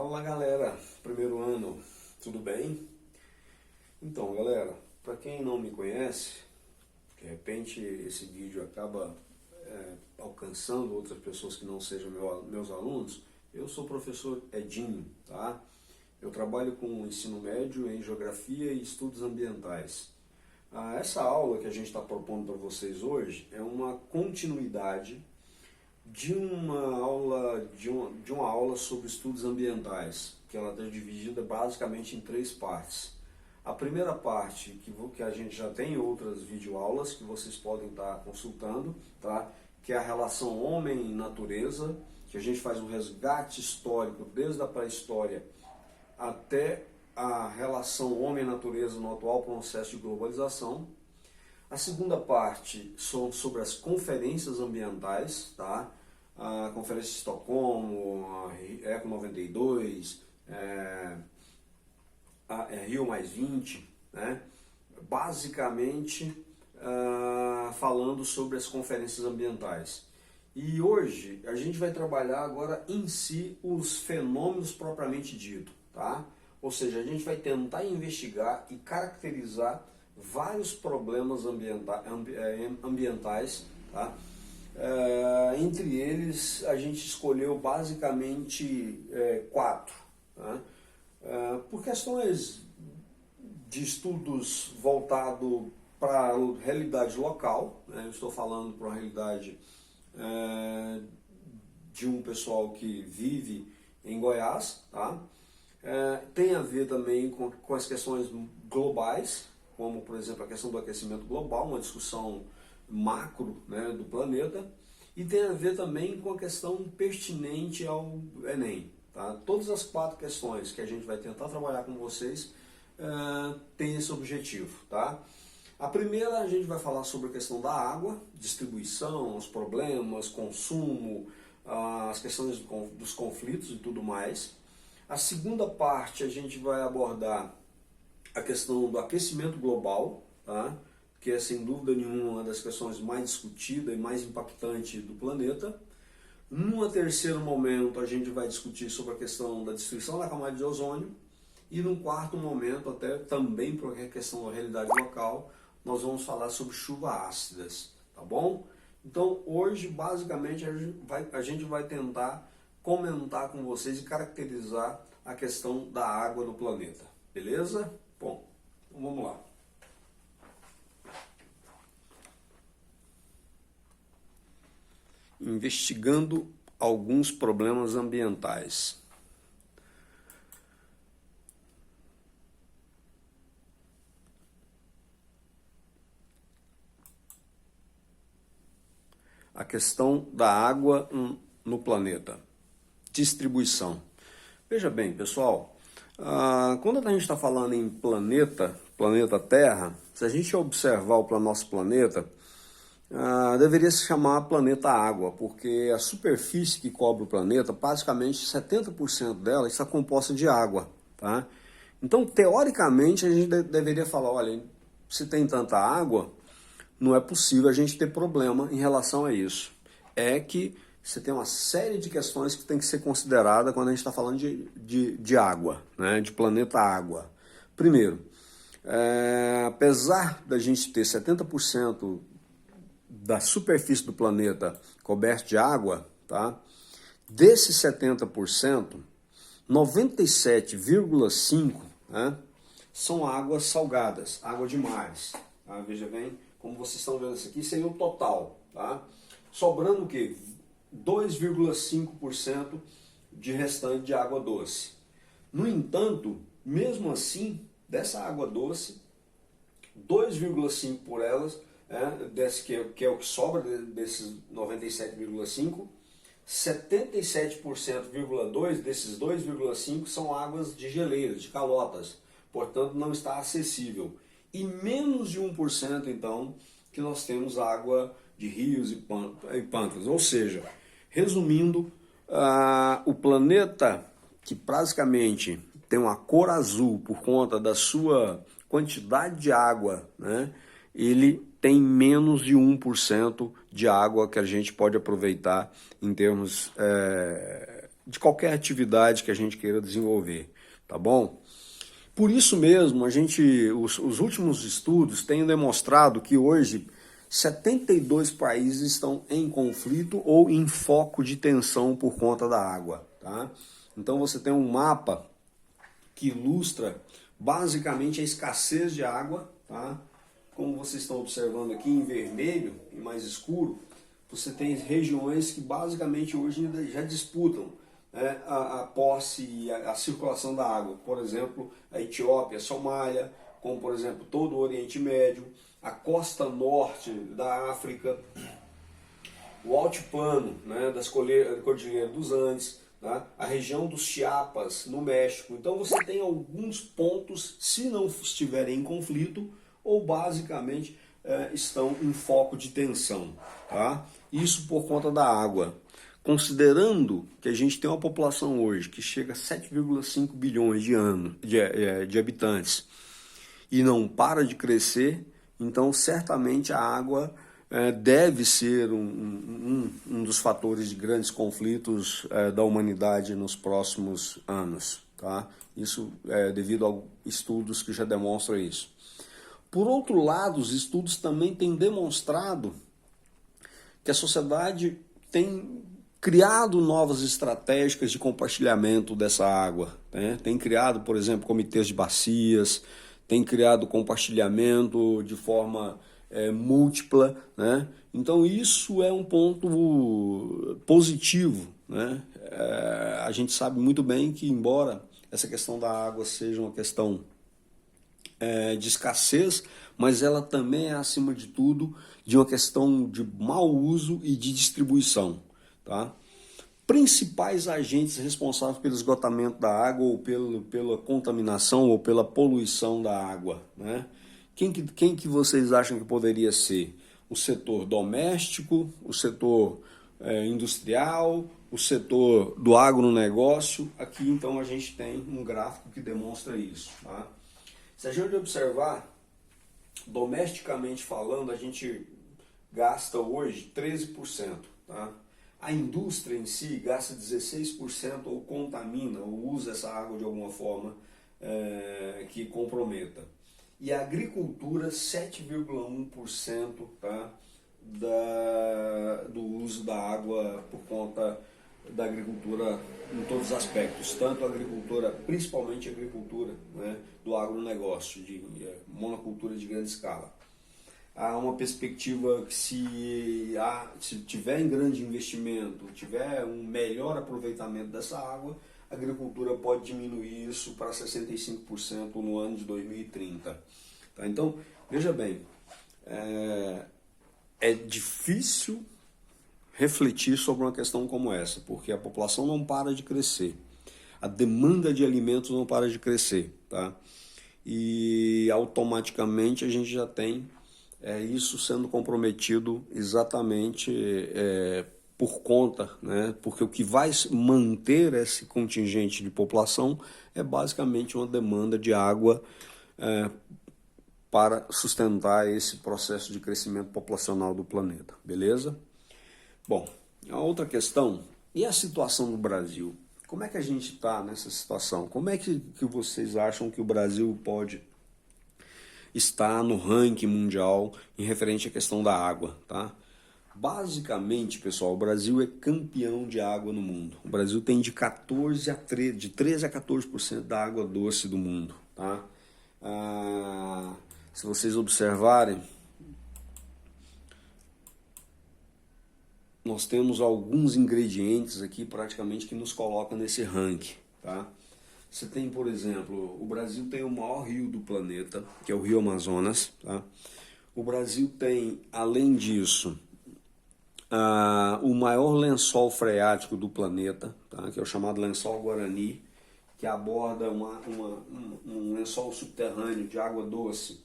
Fala galera, primeiro ano, tudo bem? Então galera, para quem não me conhece, de repente esse vídeo acaba alcançando outras pessoas que não sejam meus alunos, eu sou o professor Edinho, tá? Eu trabalho com ensino médio em Geografia e Estudos Ambientais. Essa aula que a gente está propondo para vocês hoje é uma continuidade de uma aula sobre estudos ambientais, que ela está dividida basicamente em três partes. A primeira parte, que a gente já tem outras videoaulas que vocês podem estar consultando, tá? Que é a relação homem-natureza, que a gente faz um resgate histórico desde a pré-história até a relação homem-natureza no atual processo de globalização. A segunda parte são sobre as conferências ambientais, tá? A Conferência de Estocolmo, a Eco 92, a Rio+20, né? Basicamente falando sobre as conferências ambientais. E hoje a gente vai trabalhar agora em si os fenômenos propriamente dito, tá? Ou seja, a gente vai tentar investigar e caracterizar vários problemas ambientais, tá? Entre eles a gente escolheu basicamente quatro, tá? Por questões de estudos voltados para a realidade local, né? Eu estou falando para a realidade de um pessoal que vive em Goiás, tá? Tem a ver também com as questões globais, como por exemplo a questão do aquecimento global, uma discussão macro, né, do planeta, e tem a ver também com a questão pertinente ao Enem. Tá? Todas as quatro questões que a gente vai tentar trabalhar com vocês têm esse objetivo. Tá? A primeira a gente vai falar sobre a questão da água, distribuição, os problemas, consumo, as questões dos conflitos e tudo mais. A segunda parte a gente vai abordar a questão do aquecimento global, tá? Que é sem dúvida nenhuma uma das questões mais discutidas e mais impactantes do planeta. Num terceiro momento a gente vai discutir sobre a questão da destruição da camada de ozônio. E num quarto momento, até também por a questão da realidade local, nós vamos falar sobre chuvas ácidas, tá bom? Então hoje basicamente a gente vai tentar comentar com vocês e caracterizar a questão da água no planeta, beleza? Bom, então vamos lá. Investigando alguns problemas ambientais. A questão da água no planeta. Distribuição. Veja bem, pessoal, quando a gente está falando em planeta Terra, se a gente observar o nosso planeta, deveria se chamar planeta água, porque a superfície que cobre o planeta, basicamente 70% dela está composta de água, tá? Então, teoricamente, a gente deveria falar, olha, se tem tanta água, não é possível a gente ter problema em relação a isso. É que você tem uma série de questões que tem que ser considerada quando a gente está falando de água, né? De planeta água. Primeiro, apesar da gente ter 70% da superfície do planeta coberta de água, tá? Desses 70%, 97,5%, né, são águas salgadas, água de mares. Tá? Veja bem, como vocês estão vendo isso aqui, seria o total. Tá? Sobrando o quê? 2,5% de restante de água doce. No entanto, mesmo assim, dessa água doce, 2,5% por elas, que é o que sobra desses 97,5%, 77,2% desses 2,5% são águas de geleiras, de calotas, portanto não está acessível. E menos de 1% então que nós temos água de rios e pântanos. Ou seja, resumindo, o planeta, que basicamente tem uma cor azul por conta da sua quantidade de água, né, ele tem menos de 1% de água que a gente pode aproveitar em termos de qualquer atividade que a gente queira desenvolver, tá bom? Por isso mesmo, os últimos estudos têm demonstrado que hoje 72 países estão em conflito ou em foco de tensão por conta da água, tá? Então você tem um mapa que ilustra basicamente a escassez de água, tá? Como vocês estão observando aqui em vermelho e mais escuro, você tem regiões que basicamente hoje já disputam, né, a posse e a circulação da água. Por exemplo, a Etiópia, a Somália, como por exemplo todo o Oriente Médio, a costa norte da África, o altiplano, né, das Cordilheiras dos Andes, né, a região dos Chiapas, no México. Então você tem alguns pontos, se não estiverem em conflito, ou basicamente estão em foco de tensão. Tá? Isso por conta da água. Considerando que a gente tem uma população hoje que chega a 7,5 bilhões de habitantes e não para de crescer, então certamente a água deve ser um dos fatores de grandes conflitos da humanidade nos próximos anos. Tá? Isso é devido a estudos que já demonstram isso. Por outro lado, os estudos também têm demonstrado que a sociedade tem criado novas estratégias de compartilhamento dessa água, né? Tem criado, por exemplo, comitês de bacias, tem criado compartilhamento de forma múltipla, né? Então isso é um ponto positivo, né? A gente sabe muito bem que, embora essa questão da água seja uma questão de escassez, mas ela também é, acima de tudo, de uma questão de mau uso e de distribuição. Tá? Principais agentes responsáveis pelo esgotamento da água ou pela contaminação ou pela poluição da água, né? Quem que vocês acham que poderia ser? O setor doméstico, o setor industrial, o setor do agronegócio? Aqui então a gente tem um gráfico que demonstra isso. Tá? Se a gente observar, domesticamente falando, a gente gasta hoje 13%. Tá? A indústria em si gasta 16% ou contamina, ou usa essa água de alguma forma que comprometa. E a agricultura, 7,1%, tá? Do uso da água por conta da agricultura em todos os aspectos, tanto a agricultura, principalmente a agricultura, né, do agronegócio, de monocultura de grande escala. Há uma perspectiva que se tiver em grande investimento, tiver um melhor aproveitamento dessa água, a agricultura pode diminuir isso para 65% no ano de 2030. Tá? Então, veja bem, é difícil refletir sobre uma questão como essa, porque a população não para de crescer, a demanda de alimentos não para de crescer, tá? E automaticamente a gente já tem isso sendo comprometido exatamente por conta, né? Porque o que vai manter esse contingente de população é basicamente uma demanda de água para sustentar esse processo de crescimento populacional do planeta, beleza? Bom, a outra questão, e a situação do Brasil? Como é que a gente está nessa situação? Como é que vocês acham que o Brasil pode estar no ranking mundial em referente à questão da água? Tá? Basicamente, pessoal, o Brasil é campeão de água no mundo. O Brasil tem de 13 a 14% da água doce do mundo. Tá? Se vocês observarem, nós temos alguns ingredientes aqui praticamente que nos colocam nesse ranking. Tá? Você tem, por exemplo, o Brasil tem o maior rio do planeta, que é o Rio Amazonas. Tá? O Brasil tem, além disso, o maior lençol freático do planeta, tá? Que é o chamado lençol Guarani, que aborda um lençol subterrâneo de água doce,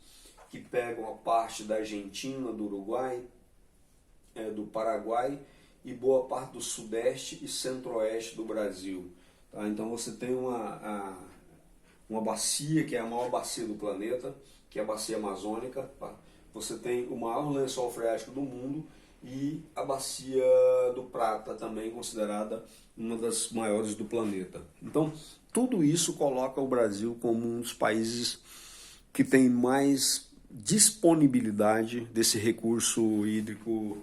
que pega uma parte da Argentina, do Uruguai, do Paraguai e boa parte do sudeste e centro-oeste do Brasil. Tá? Então você tem uma bacia que é a maior bacia do planeta, que é a bacia amazônica. Tá? Você tem o maior lençol freático do mundo e a Bacia do Prata, também considerada uma das maiores do planeta. Então, tudo isso coloca o Brasil como um dos países que tem mais disponibilidade desse recurso hídrico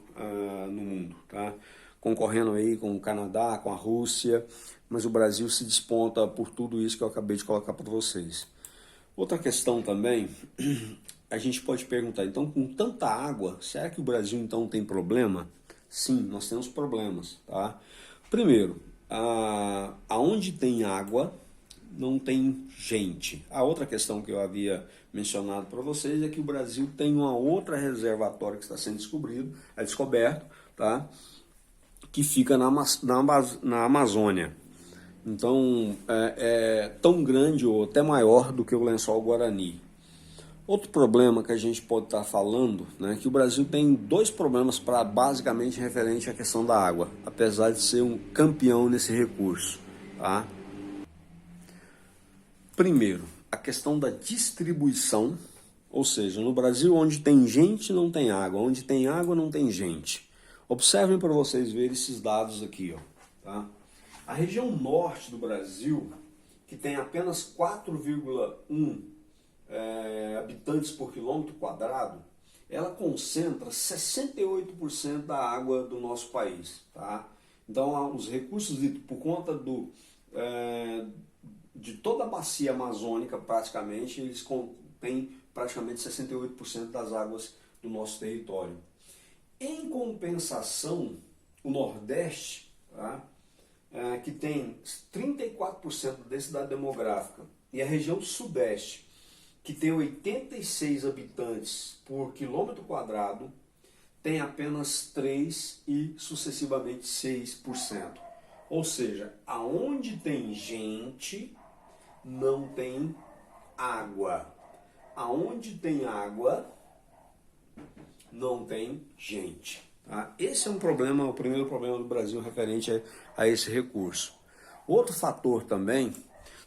no mundo, tá? Concorrendo aí com o Canadá, com a Rússia, mas o Brasil se desponta por tudo isso que eu acabei de colocar para vocês. Outra questão também, a gente pode perguntar, então com tanta água, será que o Brasil então tem problema? Sim, nós temos problemas, tá? Primeiro, aonde tem água, não tem gente. A outra questão que eu havia mencionado para vocês é que o Brasil tem uma outra reservatória que está sendo descoberto, tá? Que fica na Amazônia. Então, é tão grande ou até maior do que o lençol Guarani. Outro problema que a gente pode estar falando, né, que o Brasil tem dois problemas basicamente referente à questão da água, apesar de ser um campeão nesse recurso, tá? Primeiro, a questão da distribuição, ou seja, no Brasil onde tem gente não tem água, onde tem água não tem gente. Observem para vocês verem esses dados aqui, ó, tá? A região norte do Brasil, que tem apenas 4,1 habitantes por quilômetro quadrado, ela concentra 68% da água do nosso país, tá? Então, os recursos por conta de toda a bacia amazônica, praticamente, eles contêm praticamente 68% das águas do nosso território. Em compensação, o Nordeste, tá, que tem 34% da densidade demográfica, e a região Sudeste, que tem 86 habitantes por quilômetro quadrado, tem apenas 3 e sucessivamente 6%. Ou seja, aonde tem gente, não tem água. Aonde tem água, não tem gente. Tá? Esse é um problema, o primeiro problema do Brasil referente a esse recurso. Outro fator também,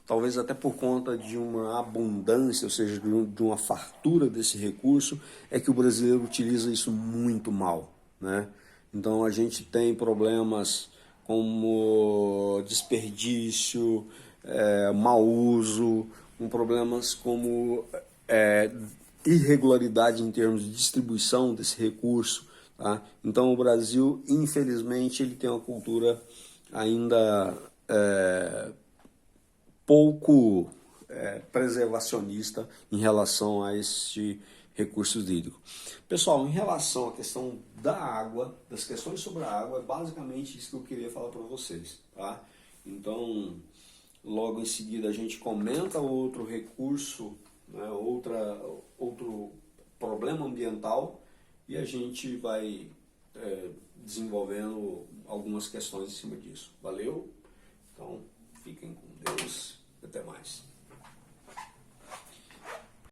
talvez até por conta de uma abundância, ou seja, de uma fartura desse recurso, é que o brasileiro utiliza isso muito mal, né? Então a gente tem problemas como desperdício, mau uso, com problemas como irregularidade em termos de distribuição desse recurso, tá? Então o Brasil, infelizmente, ele tem uma cultura ainda pouco preservacionista em relação a este recurso hídrico. Pessoal, em relação à questão da água, das questões sobre a água, é basicamente isso que eu queria falar para vocês, tá? Então, logo em seguida a gente comenta outro recurso, né, outro problema ambiental, e a gente vai desenvolvendo algumas questões em cima disso. Valeu?